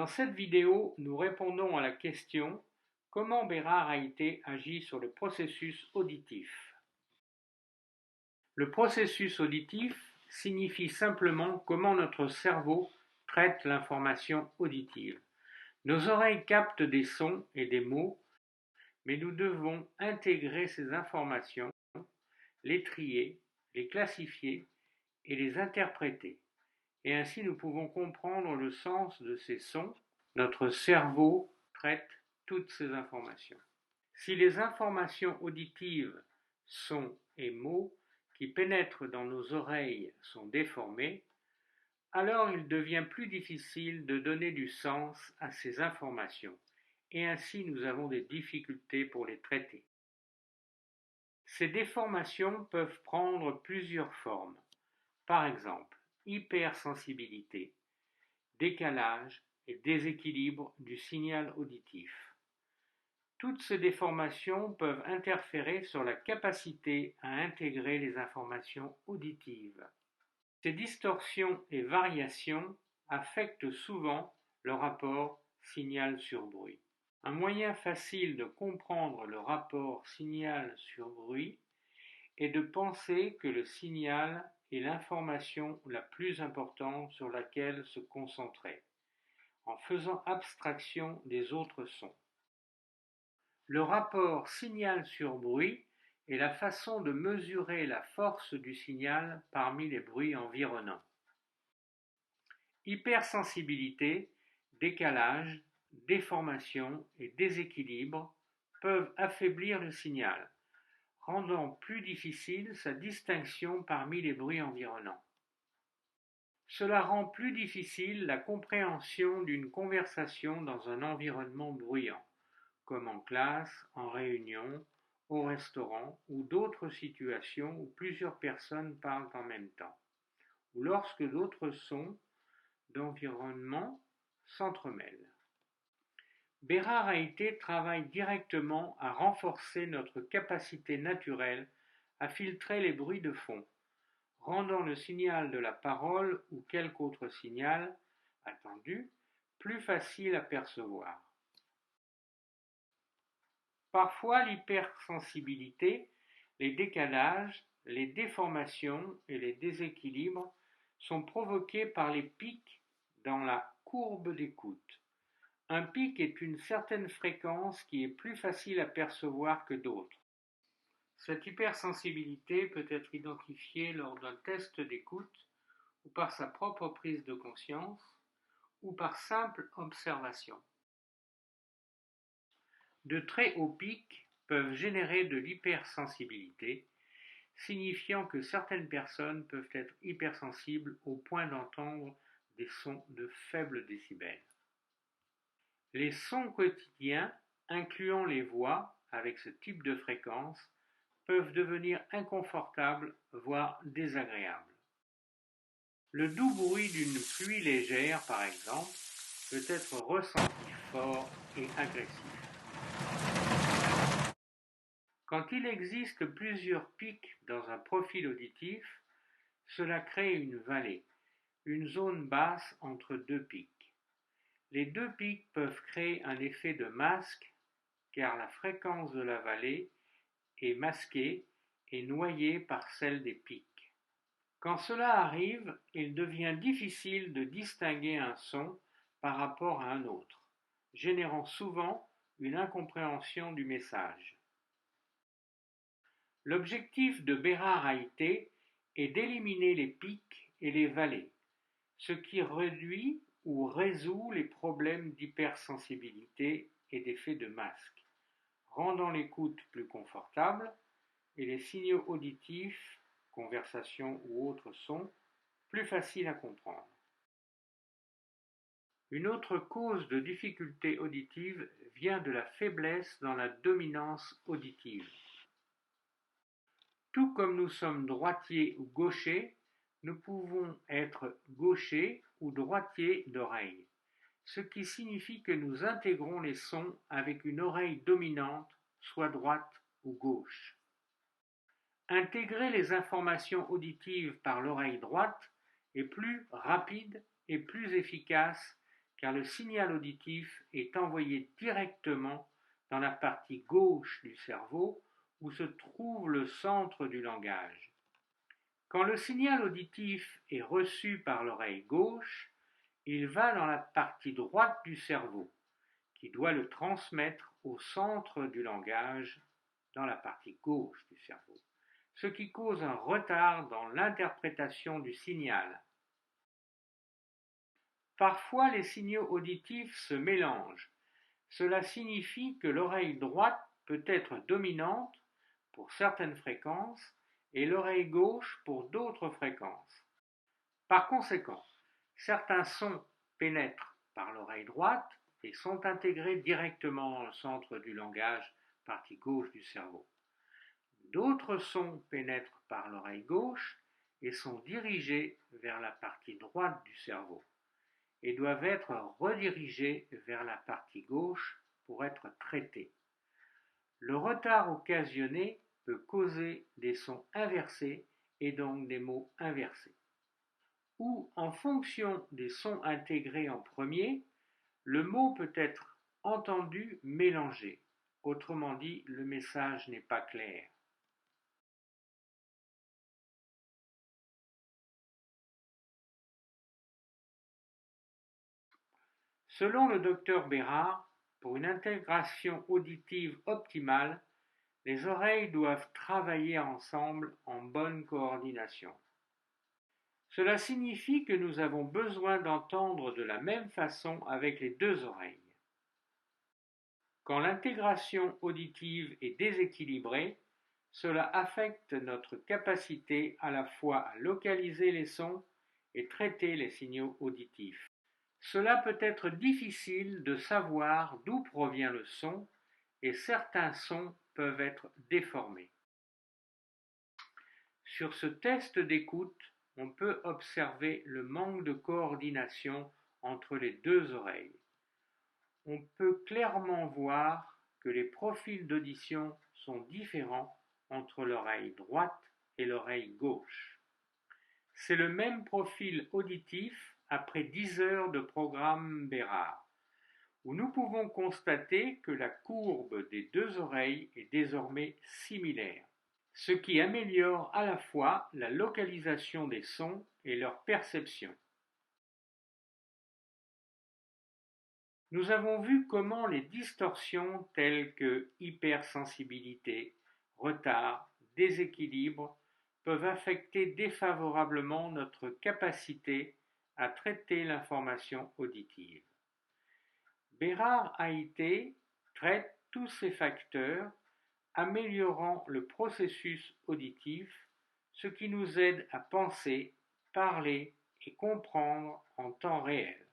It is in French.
Dans cette vidéo, nous répondons à la question « Comment Bérard-Haïté agit sur le processus auditif ?» Le processus auditif signifie simplement comment notre cerveau traite l'information auditive. Nos oreilles captent des sons et des mots, mais nous devons intégrer ces informations, les trier, les classifier et les interpréter. Et ainsi nous pouvons comprendre le sens de ces sons. Notre cerveau traite toutes ces informations. Si les informations auditives, sons et mots qui pénètrent dans nos oreilles sont déformés, alors il devient plus difficile de donner du sens à ces informations, et ainsi nous avons des difficultés pour les traiter. Ces déformations peuvent prendre plusieurs formes, par exemple hypersensibilité, décalage et déséquilibre du signal auditif. Toutes ces déformations peuvent interférer sur la capacité à intégrer les informations auditives. Ces distorsions et variations affectent souvent le rapport signal sur bruit. Un moyen facile de comprendre le rapport signal sur bruit est de penser que le signal est l'information la plus importante sur laquelle se concentrer, en faisant abstraction des autres sons. Le rapport signal sur bruit est la façon de mesurer la force du signal parmi les bruits environnants. Hypersensibilité, décalage, déformation et déséquilibre peuvent affaiblir le signal, rendant plus difficile sa distinction parmi les bruits environnants. Cela rend plus difficile la compréhension d'une conversation dans un environnement bruyant, comme en classe, en réunion, au restaurant ou d'autres situations où plusieurs personnes parlent en même temps, ou lorsque d'autres sons d'environnement s'entremêlent. Bérard-Haïté travaille directement à renforcer notre capacité naturelle à filtrer les bruits de fond, rendant le signal de la parole ou quelque autre signal attendu plus facile à percevoir. Parfois, l'hypersensibilité, les décalages, les déformations et les déséquilibres sont provoqués par les pics dans la courbe d'écoute. Un pic est une certaine fréquence qui est plus facile à percevoir que d'autres. Cette hypersensibilité peut être identifiée lors d'un test d'écoute ou par sa propre prise de conscience ou par simple observation. De très hauts pics peuvent générer de l'hypersensibilité, signifiant que certaines personnes peuvent être hypersensibles au point d'entendre des sons de faibles décibels. Les sons quotidiens, incluant les voix avec ce type de fréquence, peuvent devenir inconfortables, voire désagréables. Le doux bruit d'une pluie légère, par exemple, peut être ressenti fort et agressif. Quand il existe plusieurs pics dans un profil auditif, cela crée une vallée, une zone basse entre deux pics. Les deux pics peuvent créer un effet de masque car la fréquence de la vallée est masquée et noyée par celle des pics. Quand cela arrive, il devient difficile de distinguer un son par rapport à un autre, générant souvent une incompréhension du message. L'objectif de Bérard-Haïté est d'éliminer les pics et les vallées, ce qui réduit ou résout les problèmes d'hypersensibilité et d'effet de masque, rendant l'écoute plus confortable et les signaux auditifs, conversation ou autres sons, plus faciles à comprendre. Une autre cause de difficulté auditive vient de la faiblesse dans la dominance auditive. Tout comme nous sommes droitiers ou gauchers, nous pouvons être gauchers ou droitiers d'oreille, ce qui signifie que nous intégrons les sons avec une oreille dominante, soit droite ou gauche. Intégrer les informations auditives par l'oreille droite est plus rapide et plus efficace car le signal auditif est envoyé directement dans la partie gauche du cerveau où se trouve le centre du langage. Quand le signal auditif est reçu par l'oreille gauche, il va dans la partie droite du cerveau, qui doit le transmettre au centre du langage dans la partie gauche du cerveau, ce qui cause un retard dans l'interprétation du signal. Parfois, les signaux auditifs se mélangent. Cela signifie que l'oreille droite peut être dominante pour certaines fréquences et l'oreille gauche pour d'autres fréquences. Par conséquent, certains sons pénètrent par l'oreille droite et sont intégrés directement dans le centre du langage, partie gauche du cerveau. D'autres sons pénètrent par l'oreille gauche et sont dirigés vers la partie droite du cerveau et doivent être redirigés vers la partie gauche pour être traités. Le retard occasionné peut causer des sons inversés et donc des mots inversés. Ou, en fonction des sons intégrés en premier, le mot peut être entendu mélangé. Autrement dit, le message n'est pas clair. Selon le docteur Bérard, pour une intégration auditive optimale, les oreilles doivent travailler ensemble en bonne coordination. Cela signifie que nous avons besoin d'entendre de la même façon avec les deux oreilles. Quand l'intégration auditive est déséquilibrée, cela affecte notre capacité à la fois à localiser les sons et traiter les signaux auditifs. Cela peut être difficile de savoir d'où provient le son et certains sons peuvent être déformés. Sur ce test d'écoute, on peut observer le manque de coordination entre les deux oreilles. On peut clairement voir que les profils d'audition sont différents entre l'oreille droite et l'oreille gauche. C'est le même profil auditif après 10 heures de programme Bérard, où nous pouvons constater que la courbe des deux oreilles est désormais similaire, ce qui améliore à la fois la localisation des sons et leur perception. Nous avons vu comment les distorsions telles que hypersensibilité, retard, déséquilibre peuvent affecter défavorablement notre capacité à traiter l'information auditive. Bérard-Haïté traite tous ces facteurs, améliorant le processus auditif, ce qui nous aide à penser, parler et comprendre en temps réel.